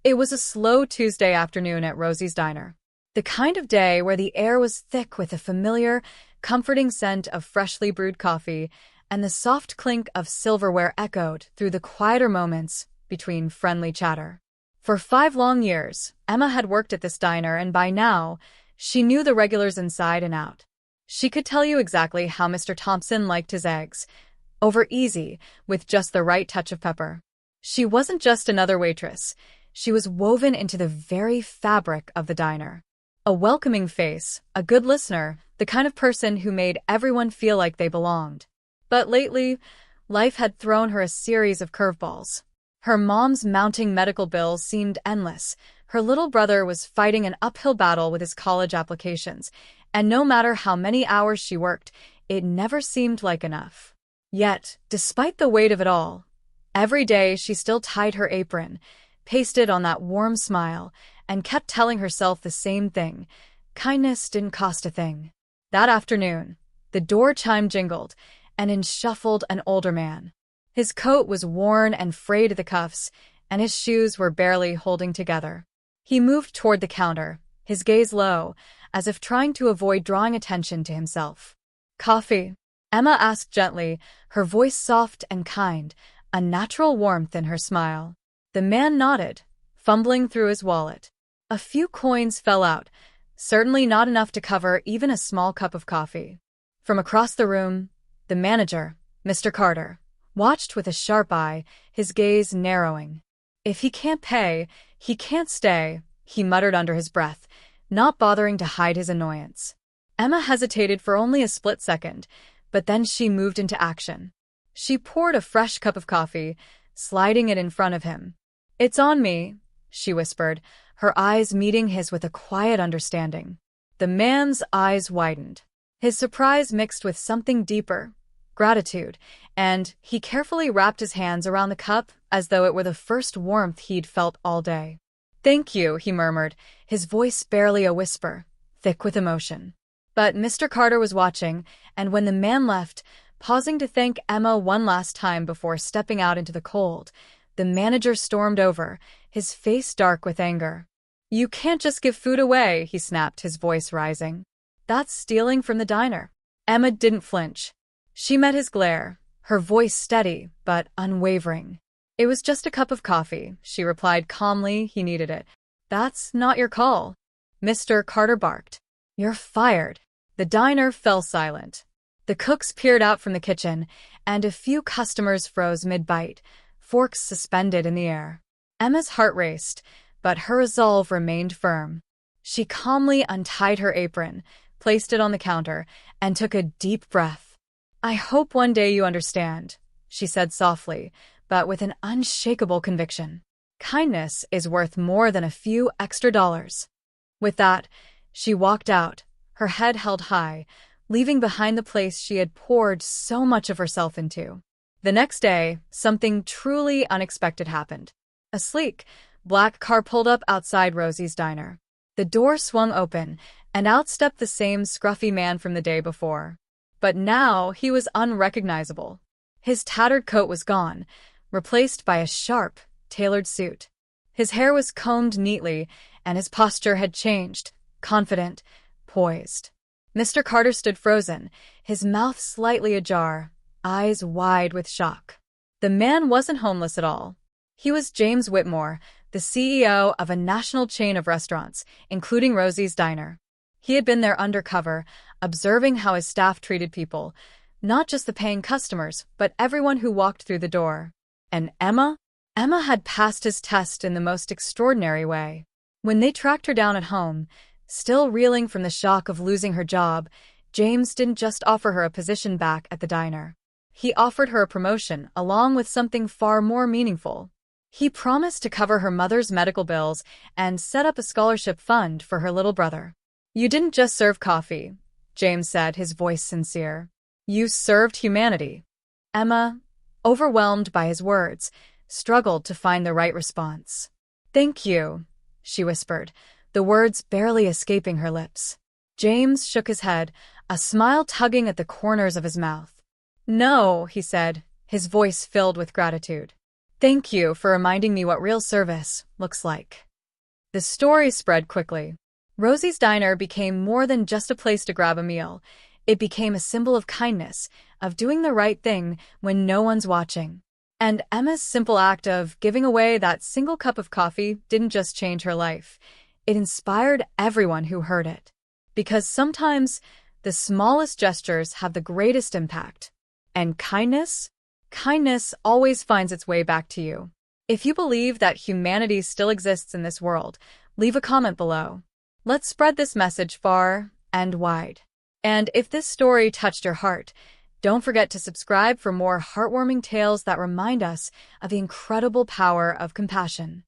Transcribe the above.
It was a slow Tuesday afternoon at Rosie's diner. The kind of day where the air was thick with a familiar, comforting scent of freshly brewed coffee, and the soft clink of silverware echoed through the quieter moments between friendly chatter. For 5 long years, Emma had worked at this diner, and by now, she knew the regulars inside and out. She could tell you exactly how Mr. Thompson liked his eggs, over easy, with just the right touch of pepper. She wasn't just another waitress. She was woven into the very fabric of the diner. A welcoming face, a good listener, the kind of person who made everyone feel like they belonged. But lately, life had thrown her a series of curveballs. Her mom's mounting medical bills seemed endless. Her little brother was fighting an uphill battle with his college applications, and no matter how many hours she worked, it never seemed like enough. Yet, despite the weight of it all, every day she still tied her apron, pasted on that warm smile, and kept telling herself the same thing: kindness didn't cost a thing. That afternoon, the door chime jingled, and in shuffled an older man. His coat was worn and frayed at the cuffs, and his shoes were barely holding together. He moved toward the counter, his gaze low, as if trying to avoid drawing attention to himself. "Coffee?" Emma asked gently, her voice soft and kind, a natural warmth in her smile. The man nodded, fumbling through his wallet. A few coins fell out, certainly not enough to cover even a small cup of coffee. From across the room, the manager, Mr. Carter, watched with a sharp eye, his gaze narrowing. "If he can't pay, he can't stay," he muttered under his breath, not bothering to hide his annoyance. Emma hesitated for only a split second, but then she moved into action. She poured a fresh cup of coffee, sliding it in front of him. "It's on me," she whispered, her eyes meeting his with a quiet understanding. The man's eyes widened. His surprise mixed with something deeper, gratitude, and he carefully wrapped his hands around the cup as though it were the first warmth he'd felt all day. "Thank you," he murmured, his voice barely a whisper, thick with emotion. But Mr. Carter was watching, and when the man left, pausing to thank Emma one last time before stepping out into the cold, the manager stormed over, his face dark with anger. "You can't just give food away," he snapped, his voice rising. "That's stealing from the diner." Emma didn't flinch. She met his glare, her voice steady but unwavering. "It was just a cup of coffee," she replied calmly. "He needed it." "That's not your call," Mr. Carter barked. "You're fired." The diner fell silent. The cooks peered out from the kitchen, and a few customers froze mid-bite, forks suspended in the air. Emma's heart raced, but her resolve remained firm. She calmly untied her apron, placed it on the counter, and took a deep breath. "I hope one day you understand," she said softly, but with an unshakable conviction. "Kindness is worth more than a few extra dollars." With that, she walked out, her head held high, leaving behind the place she had poured so much of herself into. The next day, something truly unexpected happened. A sleek, black car pulled up outside Rosie's diner. The door swung open, and out stepped the same scruffy man from the day before. But now he was unrecognizable. His tattered coat was gone, replaced by a sharp, tailored suit. His hair was combed neatly, and his posture had changed, confident, poised. Mr. Carter stood frozen, his mouth slightly ajar, eyes wide with shock. The man wasn't homeless at all. He was James Whitmore, the CEO of a national chain of restaurants, including Rosie's Diner. He had been there undercover, observing how his staff treated people, not just the paying customers, but everyone who walked through the door. And Emma? Emma had passed his test in the most extraordinary way. When they tracked her down at home, still reeling from the shock of losing her job, James didn't just offer her a position back at the diner. He offered her a promotion, along with something far more meaningful. He promised to cover her mother's medical bills and set up a scholarship fund for her little brother. "You didn't just serve coffee," James said, his voice sincere. "You served humanity." Emma, overwhelmed by his words, struggled to find the right response. "Thank you," she whispered, the words barely escaping her lips. James shook his head, a smile tugging at the corners of his mouth. "No," he said, his voice filled with gratitude. Thank you for reminding me what real service looks like. The story spread quickly. Rosie's Diner became more than just a place to grab a meal. It became a symbol of kindness, of doing the right thing when no one's watching. And Emma's simple act of giving away that single cup of coffee didn't just change her life. It inspired everyone who heard it. Because sometimes the smallest gestures have the greatest impact. And kindness always finds its way back to you. If you believe that humanity still exists in this world, leave a comment below. Let's spread this message far and wide. And if this story touched your heart, don't forget to subscribe for more heartwarming tales that remind us of the incredible power of compassion.